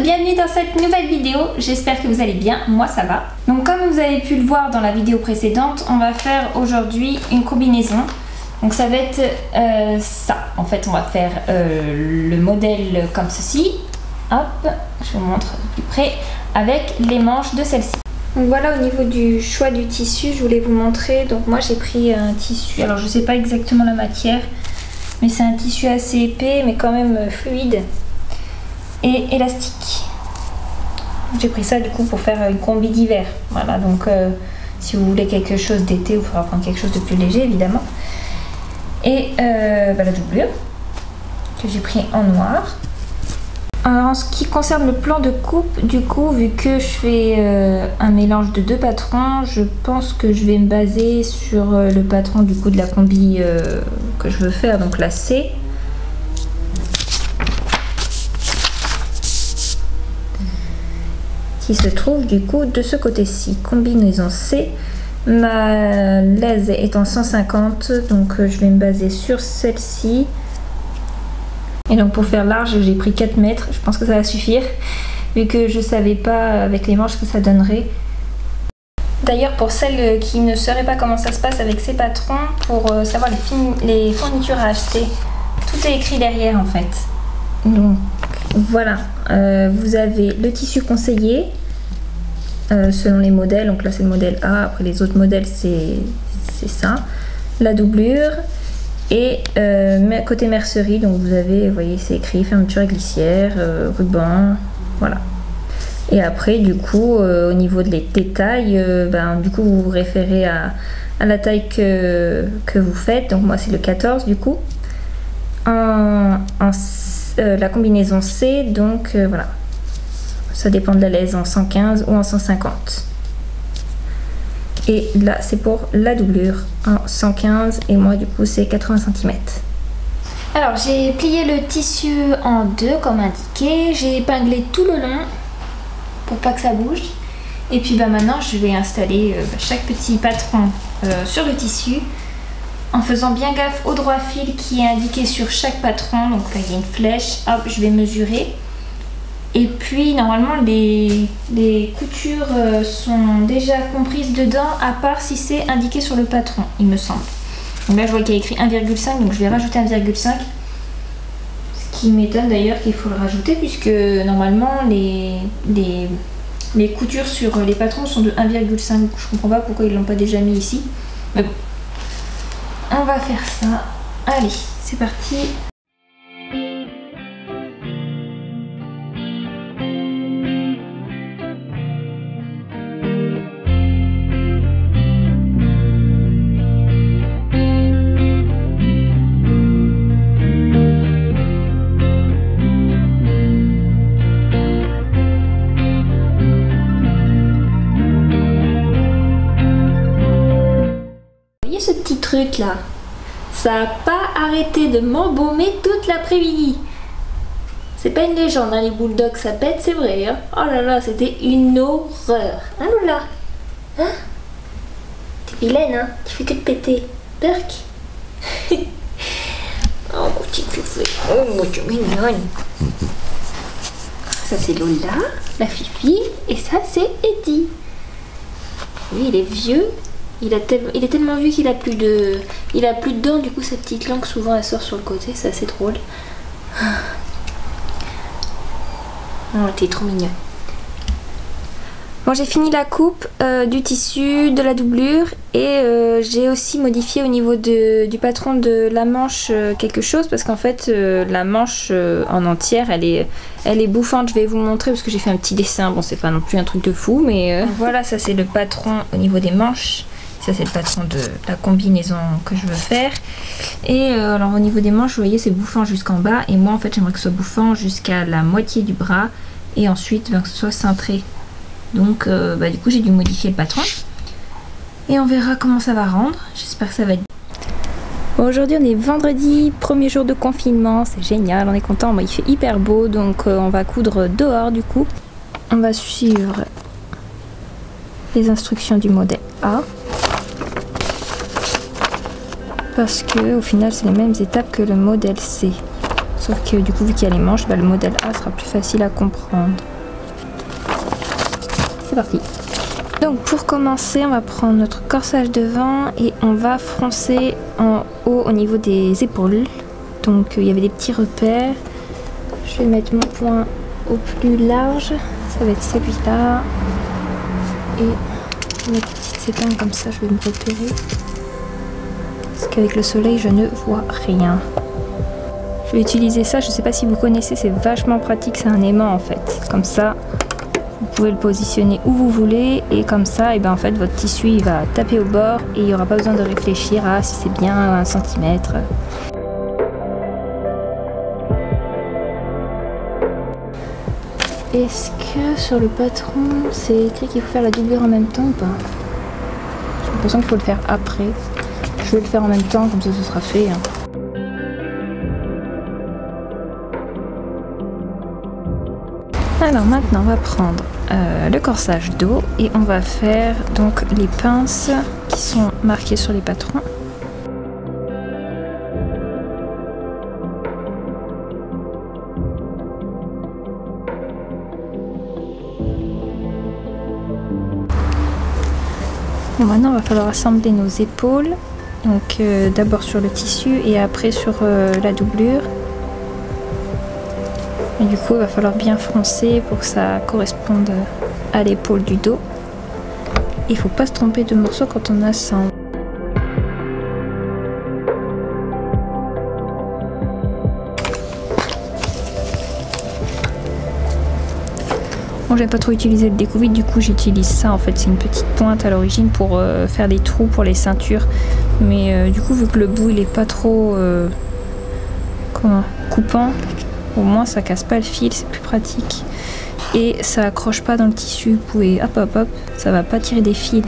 bienvenue dans cette nouvelle vidéo, j'espère que vous allez bien, moi ça va. Donc comme vous avez pu le voir dans la vidéo précédente, on va faire aujourd'hui une combinaison. Donc ça va être ça, en fait on va faire le modèle comme ceci. Hop, je vous montre de plus près, avec les manches de celle-ci. Donc voilà, au niveau du choix du tissu, je voulais vous montrer. Donc moi j'ai pris un tissu, alors je sais pas exactement la matière, mais c'est un tissu assez épais mais quand même fluide et élastique. J'ai pris ça du coup pour faire une combi d'hiver. Voilà, donc si vous voulez quelque chose d'été, il faudra prendre quelque chose de plus léger évidemment. Et la doublure que j'ai pris en noir. Alors, en ce qui concerne le plan de coupe, du coup, vu que je fais un mélange de deux patrons, je pense que je vais me baser sur le patron du coup de la combi que je veux faire, donc la C. Qui se trouve du coup de ce côté-ci, combinaison C. Ma laise est en 150, donc je vais me baser sur celle-ci. Et donc pour faire large, j'ai pris 4 mètres, je pense que ça va suffire, vu que je savais pas avec les manches ce que ça donnerait. D'ailleurs pour celles qui ne sauraient pas comment ça se passe avec ces patrons, pour savoir les fournitures à acheter, tout est écrit derrière en fait. Donc voilà, vous avez le tissu conseillé, selon les modèles, donc là c'est le modèle A, après les autres modèles c'est ça, la doublure. Et côté mercerie, donc vous avez, vous voyez, c'est écrit fermeture à glissière, ruban, voilà. Et après, du coup, au niveau des tailles, du coup, vous vous référez à la taille que vous faites. Donc moi, c'est le 14 du coup. La combinaison C, donc voilà. Ça dépend de la laise en 115 ou en 150. Et là c'est pour la doublure en 115 et moi du coup c'est 80 cm. Alors j'ai plié le tissu en deux comme indiqué, j'ai épinglé tout le long pour pas que ça bouge. Et puis maintenant je vais installer chaque petit patron sur le tissu en faisant bien gaffe au droit fil qui est indiqué sur chaque patron. Donc là il y a une flèche, hop je vais mesurer. Et puis normalement les coutures sont déjà comprises dedans, à part si c'est indiqué sur le patron, il me semble. Donc là je vois qu'il y a écrit 1,5, donc je vais rajouter 1,5. Ce qui m'étonne d'ailleurs qu'il faut le rajouter, puisque normalement les coutures sur les patrons sont de 1,5. Je comprends pas pourquoi ils l'ont pas déjà mis ici. Mais bon, on va faire ça. Allez, c'est parti. Ce petit truc là, ça n'a pas arrêté de m'embaumer toute l'après-midi. C'est pas une légende, hein, les bulldogs ça pète, c'est vrai. Hein. Oh là là, c'était une horreur. Hein Lola, hein? T'es vilaine, hein? Tu fais que de péter. Perk. Oh mon petit poufouet. Oh mon Dieu, mignonne. Ça c'est Lola, la Fifi, et ça c'est Eddie. Lui il est vieux. Il est tellement vieux qu'il a plus de dents, du coup sa petite langue souvent elle sort sur le côté, c'est assez drôle. Oh t'es trop mignonne. Bon j'ai fini la coupe du tissu, de la doublure et j'ai aussi modifié au niveau du patron de la manche quelque chose parce qu'en fait la manche en entière elle est bouffante. Je vais vous montrer parce que j'ai fait un petit dessin, bon c'est pas non plus un truc de fou mais voilà, ça c'est le patron au niveau des manches. Ça c'est le patron de la combinaison que je veux faire. Et alors au niveau des manches, vous voyez c'est bouffant jusqu'en bas. Et moi en fait j'aimerais que ce soit bouffant jusqu'à la moitié du bras. Et ensuite que ce soit cintré. Donc du coup j'ai dû modifier le patron. Et on verra comment ça va rendre. J'espère que ça va être... Bon, aujourd'hui on est vendredi, premier jour de confinement. C'est génial, on est content. Bon, il fait hyper beau donc on va coudre dehors du coup. On va suivre les instructions du modèle A. Parce que au final c'est les mêmes étapes que le modèle C. Sauf que du coup vu qu'il y a les manches, le modèle A sera plus facile à comprendre. c'est parti. Donc pour commencer, on va prendre notre corsage devant et on va froncer en haut au niveau des épaules. Donc il y avait des petits repères. Je vais mettre mon point au plus large, ça va être celui-là. Et je vais mettre une petite épingle comme ça, je vais me repérer. Parce qu'avec le soleil, je ne vois rien. Je vais utiliser ça, je ne sais pas si vous connaissez, c'est vachement pratique, c'est un aimant en fait. Comme ça, vous pouvez le positionner où vous voulez et comme ça, et ben en fait, votre tissu il va taper au bord et il n'y aura pas besoin de réfléchir à si c'est bien 1 cm. Est-ce que sur le patron, c'est écrit qu'il faut faire la doublure en même temps ou pas? J'ai l'impression qu'il faut le faire après. Je vais le faire en même temps, comme ça ce sera fait. Alors maintenant on va prendre le corsage dos et on va faire donc les pinces qui sont marquées sur les patrons. Bon, maintenant il va falloir assembler nos épaules, donc d'abord sur le tissu et après sur la doublure. Et du coup il va falloir bien froncer pour que ça corresponde à l'épaule du dos. Il ne faut pas se tromper de morceau quand on assemble. Bon, j'aime pas trop utiliser le découvite, du coup j'utilise ça en fait, c'est une petite pointe à l'origine pour faire des trous pour les ceintures. Mais du coup vu que le bout il est pas trop coupant, au moins ça casse pas le fil, c'est plus pratique. Et ça accroche pas dans le tissu, vous pouvez hop hop hop, ça va pas tirer des fils.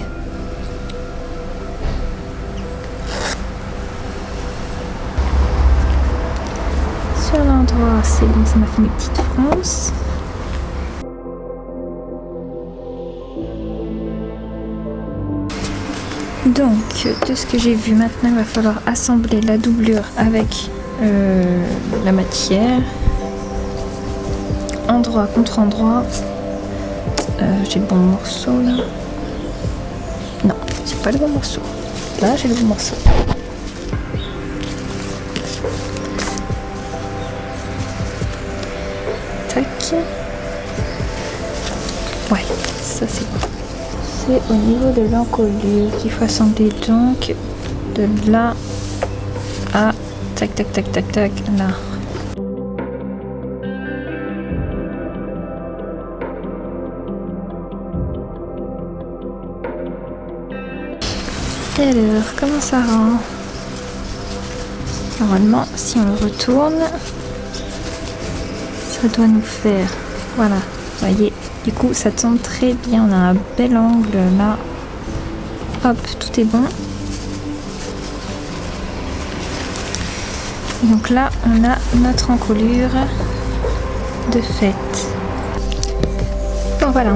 Sur l'endroit c'est bon, ça m'a fait mes petites fronces. Donc de ce que j'ai vu maintenant, il va falloir assembler la doublure avec la matière. Endroit contre endroit. J'ai le bon morceau là. Non, c'est pas le bon morceau. Là j'ai le bon morceau. Tac. Ouais, ça c'est bon. C'est au niveau de l'encolure qu'il faut assembler, donc de là à tac tac tac tac tac là. Et alors, comment ça rend? Normalement, si on le retourne, ça doit nous faire, voilà, vous voyez, du coup ça tombe très bien, on a un bel angle là, hop, tout est bon. Et donc là, on a notre encolure de fait. Bon voilà,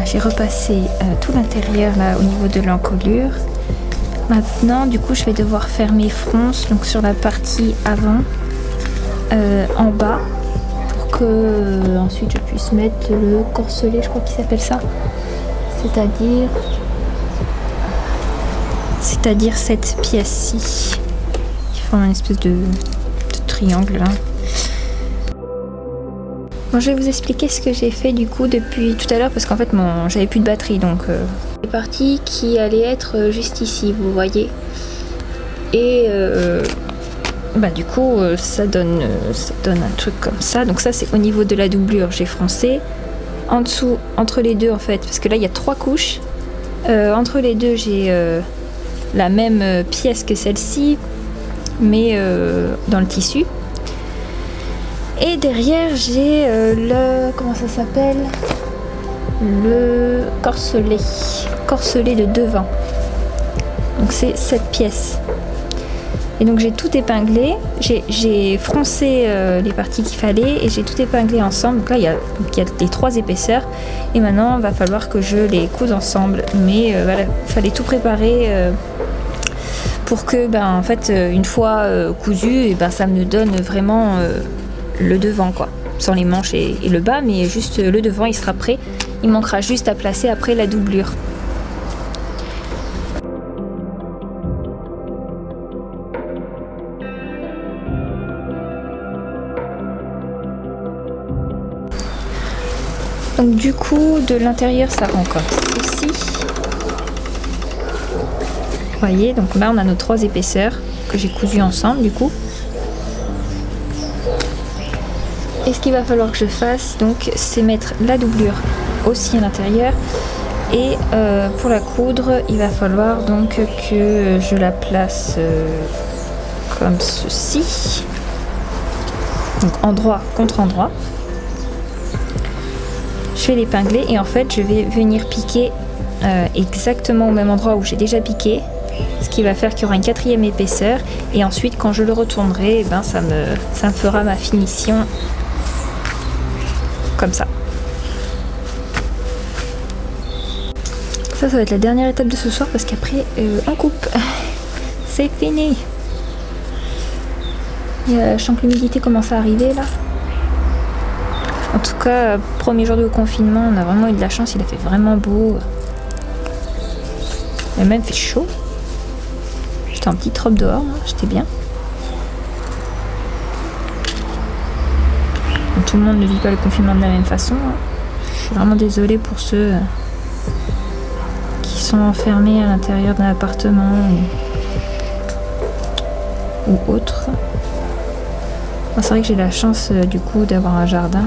j'ai repassé tout l'intérieur là au niveau de l'encolure. Maintenant, du coup, je vais devoir faire mes fronces, donc sur la partie avant, en bas, pour que ensuite je puisse mettre le corselet, je crois qu'il s'appelle ça, c'est-à-dire cette pièce-ci, qui forme une espèce de triangle là. Bon, je vais vous expliquer ce que j'ai fait du coup depuis tout à l'heure parce qu'en fait j'avais plus de batterie, donc les parties qui allaient être juste ici, vous voyez, et bah du coup ça donne un truc comme ça. Donc ça c'est au niveau de la doublure, j'ai froncé en dessous entre les deux en fait, parce que là il y a 3 couches, entre les deux j'ai la même pièce que celle-ci mais dans le tissu. Et derrière j'ai comment ça s'appelle, le corselet de devant. Donc c'est cette pièce. Et donc j'ai tout épinglé, j'ai froncé les parties qu'il fallait et j'ai tout épinglé ensemble. Donc là il y a les 3 épaisseurs et maintenant il va falloir que je les couse ensemble. Mais voilà, il fallait tout préparer pour que en fait une fois cousu, et ça me donne vraiment le devant quoi, sans les manches et le bas, mais juste le devant il sera prêt Il manquera juste à placer après la doublure. Donc du coup, de l'intérieur, ça rend comme ceci. Vous voyez, donc là, on a nos 3 épaisseurs que j'ai cousues ensemble, du coup. Et ce qu'il va falloir que je fasse, donc, c'est mettre la doublure aussi à l'intérieur. Et pour la coudre, il va falloir donc que je la place comme ceci. Donc endroit contre endroit. Je vais l'épingler et en fait je vais venir piquer exactement au même endroit où j'ai déjà piqué, ce qui va faire qu'il y aura une 4e épaisseur et ensuite quand je le retournerai, ben, ça me fera ma finition comme ça. Ça va être la dernière étape de ce soir parce qu'après on coupe. C'est fini. Je sens que l'humidité commence à arriver là. En tout cas, premier jour de confinement, on a vraiment eu de la chance, il a fait vraiment beau. Il a même fait chaud. J'étais en petite robe dehors, j'étais bien. Donc, tout le monde ne vit pas le confinement de la même façon. Je suis vraiment désolée pour ceux qui sont enfermés à l'intérieur d'un appartement ou autre. Moi, c'est vrai que j'ai la chance du coup d'avoir un jardin.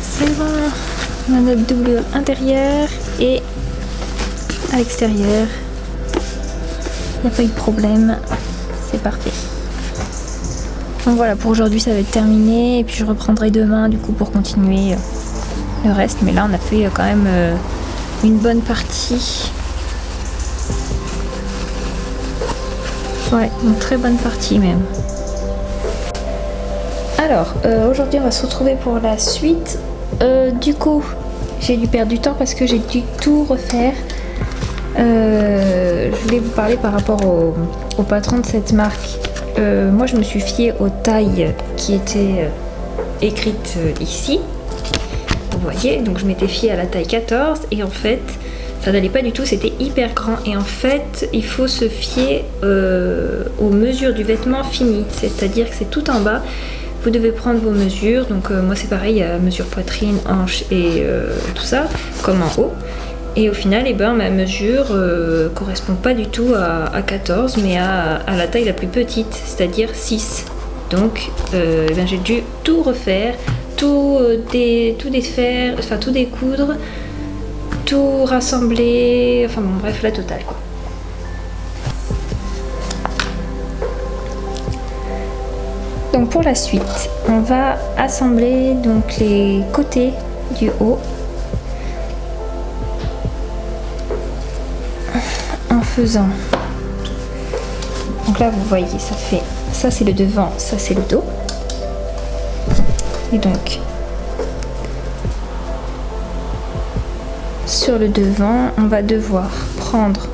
C'est bon, on a notre doublure intérieure et à l'extérieur. Il n'y a pas eu de problème, c'est parfait. Donc voilà, pour aujourd'hui ça va être terminé et puis je reprendrai demain du coup pour continuer le reste. Mais là on a fait quand même une bonne partie. Ouais, une très bonne partie même. Alors, aujourd'hui on va se retrouver pour la suite. Du coup, j'ai dû perdre du temps parce que j'ai dû tout refaire. Je voulais vous parler par rapport au patron de cette marque. Moi je me suis fiée aux tailles qui étaient écrites ici. Vous voyez, donc je m'étais fiée à la taille 14 et en fait ça n'allait pas du tout, c'était hyper grand et en fait il faut se fier aux mesures du vêtement fini, c'est-à-dire que c'est tout en bas. Vous devez prendre vos mesures, donc moi c'est pareil, à mesure poitrine, hanche et tout ça, comme en haut. Et au final, eh ben, ma mesure correspond pas du tout à 14, mais à la taille la plus petite, c'est-à-dire 6. Donc eh ben, j'ai dû tout refaire, tout défaire, enfin tout découdre, tout rassembler, enfin bon bref, la totale quoi. Donc pour la suite, on va assembler donc les côtés du haut en faisant. Donc là vous voyez, ça fait, ça c'est le devant, ça c'est le dos. Et donc sur le devant, on va devoir prendre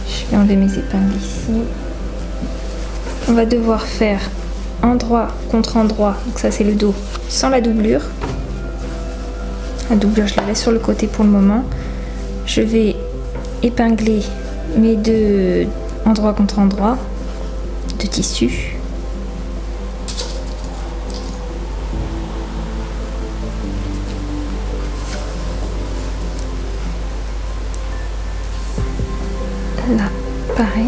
je vais enlever mes épingles ici. On va devoir faire endroit contre endroit, donc ça c'est le dos, sans la doublure. La doublure je la laisse sur le côté pour le moment. Je vais épingler mes deux endroit contre endroit de tissu. Là, pareil.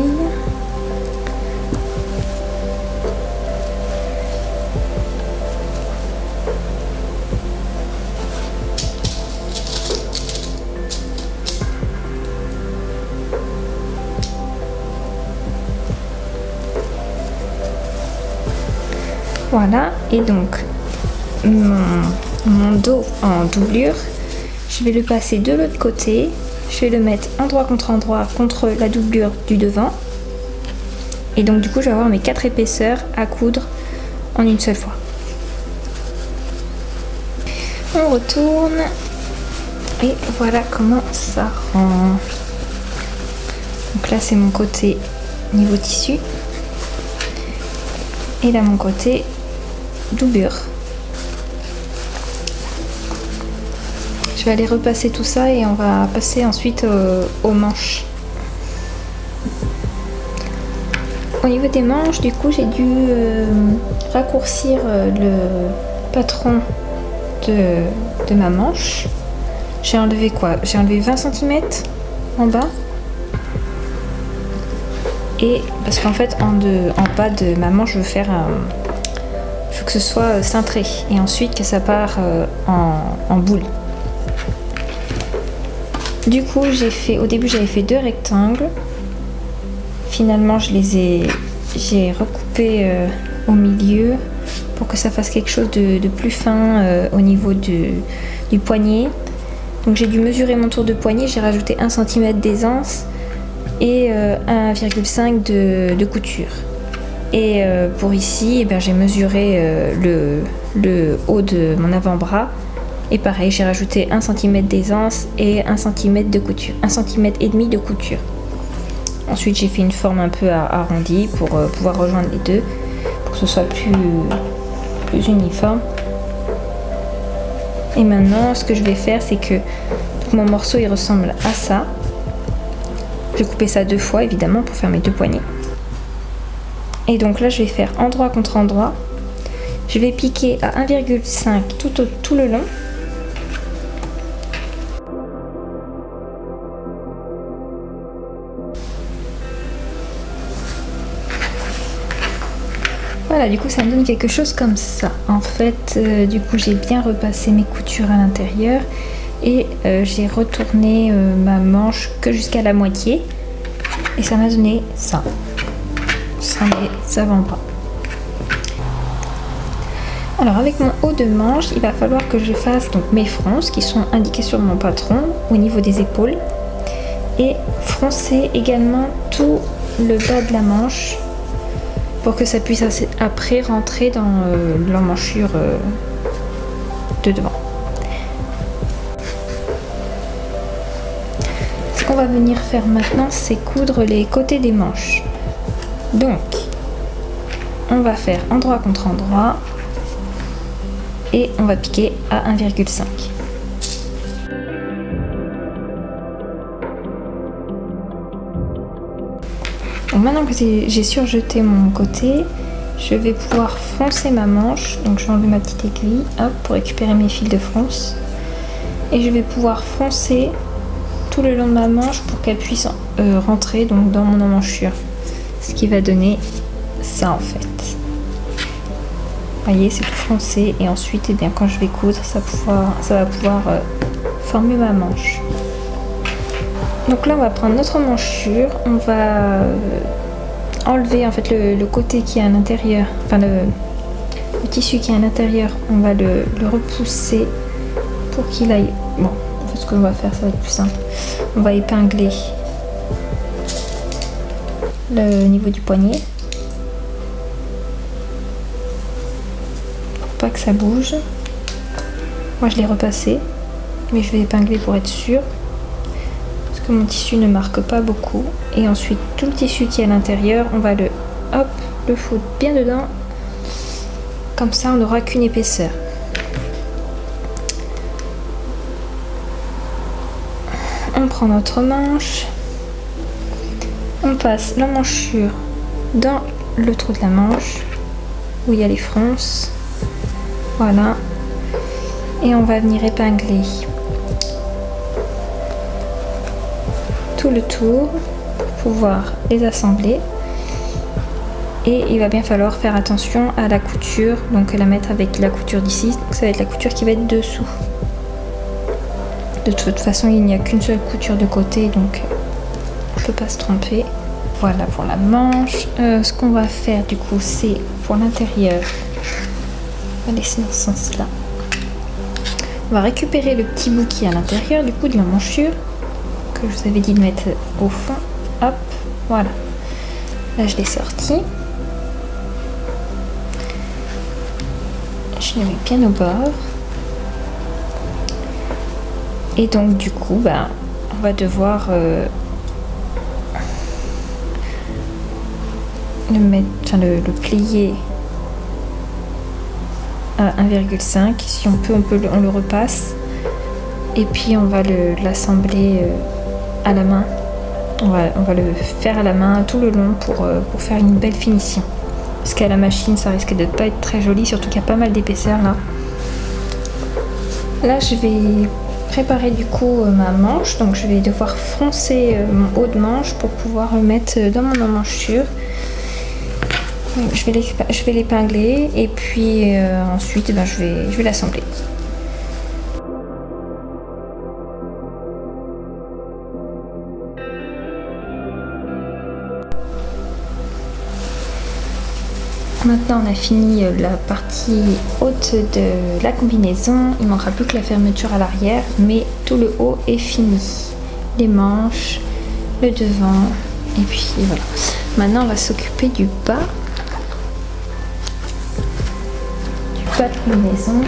Voilà, et donc mon dos en doublure, je vais le passer de l'autre côté. Je vais le mettre endroit contre la doublure du devant. Et donc du coup, je vais avoir mes 4 épaisseurs à coudre en une seule fois. On retourne. Et voilà comment ça rend. Donc là, c'est mon côté niveau tissu. Et là, mon côté doublure. Je vais aller repasser tout ça et on va passer ensuite aux manches. Au niveau des manches, du coup, j'ai dû raccourcir le patron de ma manche. J'ai enlevé quoi? J'ai enlevé 20 cm en bas. Et parce qu'en fait, en bas de ma manche, je veux faire je veux que ce soit cintré. Et ensuite que ça part en boule. Du coup, au début, j'avais fait 2 rectangles. Finalement, j'ai recoupé au milieu pour que ça fasse quelque chose de plus fin au niveau du poignet. Donc j'ai dû mesurer mon tour de poignet, j'ai rajouté 1 cm d'aisance et 1,5 de couture. Et pour ici, eh j'ai mesuré le haut de mon avant-bras. Et pareil, j'ai rajouté 1 cm d'aisance et 1 cm de couture, 1 cm et demi de couture. Ensuite, j'ai fait une forme un peu arrondie pour pouvoir rejoindre les deux, pour que ce soit plus uniforme. Et maintenant, ce que je vais faire, c'est que mon morceau il ressemble à ça. Je vais couper ça 2 fois, évidemment, pour faire mes 2 poignets. Et donc là, je vais faire endroit contre endroit. Je vais piquer à 1,5 tout le long. Voilà, du coup ça me donne quelque chose comme ça. En fait, du coup j'ai bien repassé mes coutures à l'intérieur et j'ai retourné ma manche que jusqu'à la moitié et ça m'a donné ça. Ça vend pas. Alors avec mon haut de manche, il va falloir que je fasse donc mes fronces qui sont indiquées sur mon patron au niveau des épaules et froncer également tout le bas de la manche pour que ça puisse après rentrer dans l'emmanchure de devant. Ce qu'on va venir faire maintenant, c'est coudre les côtés des manches. Donc, on va faire endroit contre endroit et on va piquer à 1,5. Donc maintenant que j'ai surjeté mon côté, je vais pouvoir froncer ma manche. Donc je vais enlever ma petite aiguille, hop, pour récupérer mes fils de fronce. Et je vais pouvoir froncer tout le long de ma manche pour qu'elle puisse rentrer donc dans mon emmanchure. Ce qui va donner ça en fait. Vous voyez, c'est tout froncé et ensuite, eh bien, quand je vais coudre, ça va pouvoir former ma manche. Donc là on va prendre notre emmanchure, on va enlever en fait le côté qui est à l'intérieur, enfin le tissu qui est à l'intérieur, on va le repousser pour qu'il aille. Bon, en fait ce que on va faire ça va être plus simple. On va épingler le niveau du poignet pour pas que ça bouge. Moi je l'ai repassé, mais je vais épingler pour être sûr. Mon tissu ne marque pas beaucoup et ensuite tout le tissu qui est à l'intérieur on va le foutre bien dedans, comme ça on n'aura qu'une épaisseur. On prend notre manche, on passe l'emmanchure dans le trou de la manche où il y a les fronces, voilà, et on va venir épingler tout le tour pour pouvoir les assembler. Et il va bien falloir faire attention à la couture, donc la mettre avec la couture d'ici, ça va être la couture qui va être dessous. De toute façon il n'y a qu'une seule couture de côté, donc on ne peut pas se tromper. Voilà pour la manche. Ce qu'on va faire du coup, c'est pour l'intérieur, on va laisser dans ce sens là. On va récupérer le petit bout qui est à l'intérieur du coup de l'emmanchure que je vous avais dit de mettre au fond. Hop, voilà. Là je l'ai sorti. Je le mets bien au bord. Et donc du coup, bah, on va devoir le plier à 1,5. Si on peut, on le repasse. Et puis on va l'assembler à la main. On va le faire à la main tout le long pour faire une belle finition. Parce qu'à la machine, ça risque de ne pas être très joli, surtout qu'il y a pas mal d'épaisseur là. Là, je vais préparer du coup ma manche. Donc je vais devoir froncer mon haut de manche pour pouvoir le mettre dans mon emmanchure. Je vais l'épingler et puis ensuite ben, je vais l'assembler. Maintenant on a fini la partie haute de la combinaison, il ne manquera plus que la fermeture à l'arrière, mais tout le haut est fini. Les manches, le devant, et puis voilà. Maintenant on va s'occuper du bas. De combinaison.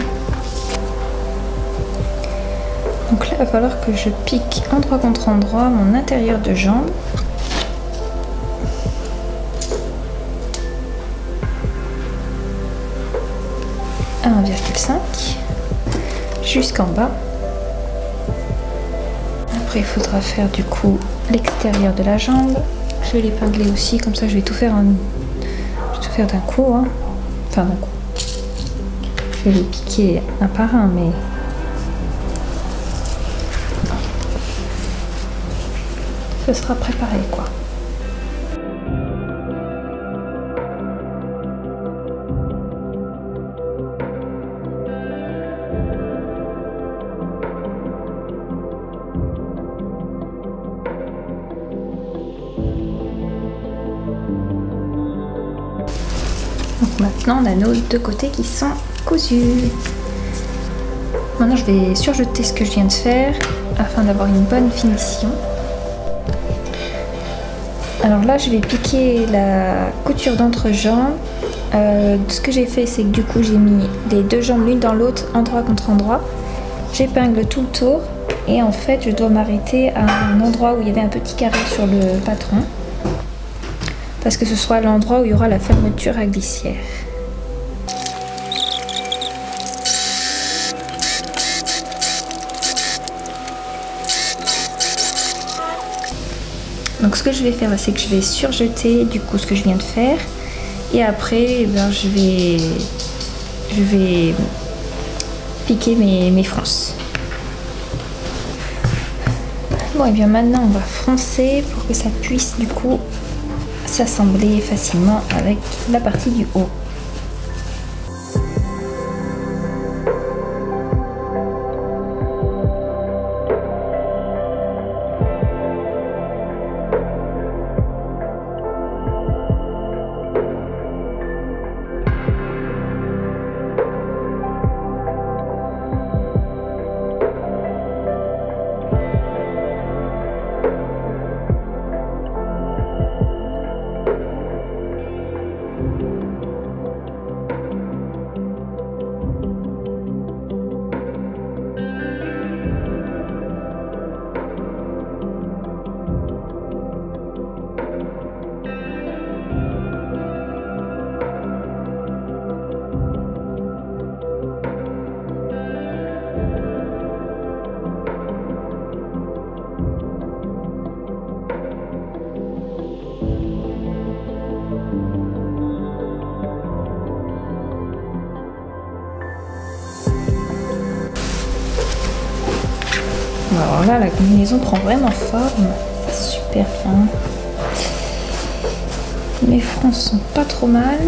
Donc là il va falloir que je pique endroit contre endroit mon intérieur de jambe. À 1,5 jusqu'en bas. Après il faudra faire du coup l'extérieur de la jambe. Je vais l'épingler aussi, comme ça je vais tout faire d'un coup, hein. Enfin d'un coup. Je vais les piquer un par un, mais ce sera préparé quoi. Donc maintenant on a nos deux côtés qui sont cousus. Maintenant je vais surjeter ce que je viens de faire afin d'avoir une bonne finition. Alors là je vais piquer la couture d'entrejambe. Ce que j'ai fait c'est que du coup j'ai mis les deux jambes l'une dans l'autre, endroit contre endroit. J'épingle tout le tour et en fait je dois m'arrêter à un endroit où il y avait un petit carré sur le patron. Parce que ce soit l'endroit où il y aura la fermeture à glissière. Donc ce que je vais faire, c'est que je vais surjeter du coup ce que je viens de faire. Et après, eh bien, je vais piquer mes fronces. Bon, et bien maintenant on va froncer pour que ça puisse du coup s'assembler facilement avec la partie du haut. Alors là, la combinaison prend vraiment forme, c'est super bien. Mes fronces sont pas trop mal.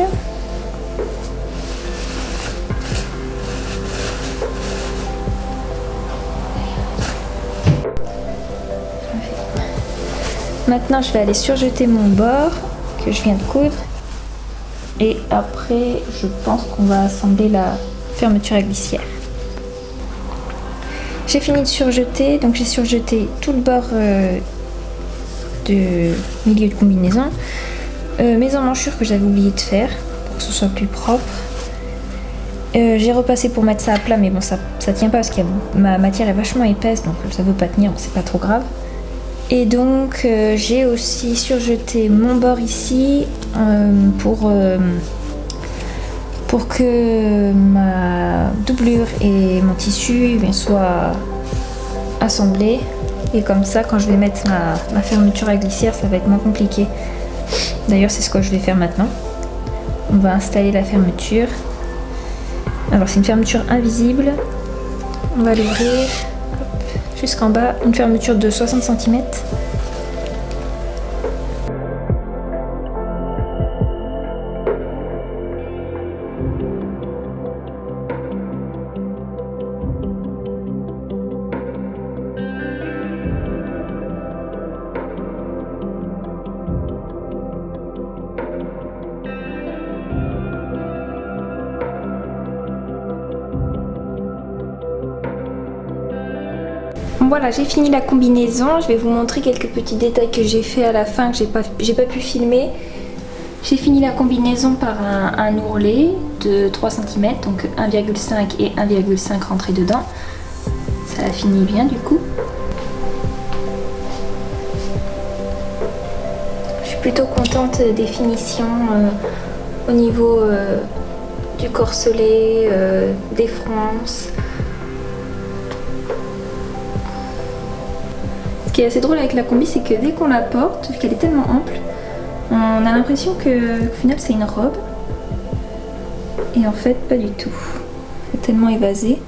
Maintenant, je vais aller surjeter mon bord que je viens de coudre. Et après, je pense qu'on va assembler la fermeture à glissière. j'ai fini de surjeter, donc j'ai surjeté tout le bord de milieu de combinaison, mes emmanchure que j'avais oublié de faire pour que ce soit plus propre. J'ai repassé pour mettre ça à plat, mais bon, ça tient pas parce que ma matière est vachement épaisse, donc ça veut pas tenir, c'est pas trop grave. Et donc j'ai aussi surjeté mon bord ici pour que ma doublure et mon tissu soient assemblés. Et comme ça, quand je vais mettre ma fermeture à glissière, ça va être moins compliqué. D'ailleurs, c'est ce que je vais faire maintenant. On va installer la fermeture. Alors, c'est une fermeture invisible. On va l'ouvrir jusqu'en bas. Une fermeture de 60 cm. Voilà, j'ai fini la combinaison. Je vais vous montrer quelques petits détails que j'ai fait à la fin que j'ai pas pu filmer. J'ai fini la combinaison par un ourlet de 3 cm, donc 1,5 et 1,5 rentrés dedans. Ça a fini bien du coup. Je suis plutôt contente des finitions au niveau du corselet, des fronces. Ce qui est assez drôle avec la combi, c'est que dès qu'on la porte, vu qu'elle est tellement ample, on a l'impression que au final c'est une robe. Et en fait, pas du tout. C'est tellement évasé.